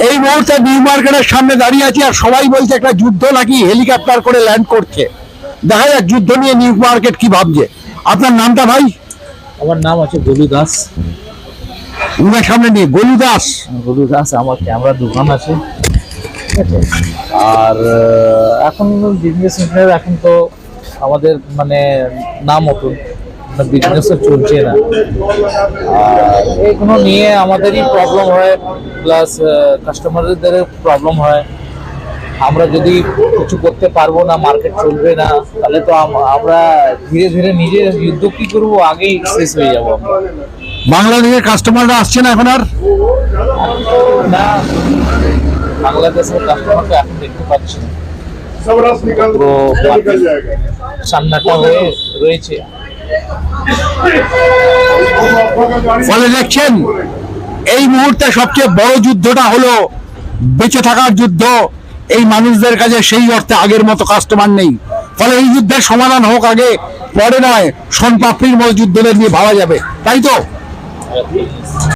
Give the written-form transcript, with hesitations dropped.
এই মুহূর্তে নিউ মার্কেটের সামনে দাঁড়িয়ে আছি, আর সবাই বলছে একটা যুদ্ধ নাকি হেলিকপ্টার করে ল্যান্ড করছে। দেখা যাক যুদ্ধ নিয়ে নিউ মার্কেট কি ভাবছে। আপনার নামটা ভাই? আমার নাম আছে গোলু দাস। মুখের সামনে নিয়ে গোলু দাস। গোলু দাস, আমার ক্যামেরা দোকান আছে, ঠিক আছে। আর এখন বিজনেস এখন তো আমাদের মানে নাম মতো বিজনেসও চলছে না, আর এইগুলো নিয়ে আমাদেরই প্রবলেম হয়, প্লাস কাস্টমারদের প্রবলেম হয়। আমরা যদি কিছু করতে পারবো না, মার্কেট চলবে না, তাহলে তো আমরা ধীরে ধীরে নিজে যুদ্ধ কি করবো, আগেই শেষ হয়ে যাবো আমরা। বাংলাদেশের কাস্টমাররা আসছে না এখন আর? না, বাংলাদেশের কাস্টমারকে এখন দেখতে পাচ্ছি না, পুরো সান্নাটা হয়ে রয়েছে। ফলে দেখছেন এই মুহূর্তে সবচেয়ে বড় যুদ্ধটা হলো বেঁচে থাকার যুদ্ধ। এই মানুষদের কাছে সেই অর্থে আগের মতো কাস্টমার নেই। ফলে এই যুদ্ধের সমাধান হোক আগে, পরে নয় সোনপাপড়ির মতো যুদ্ধ নিয়ে ভাবা যাবে, তাই তো?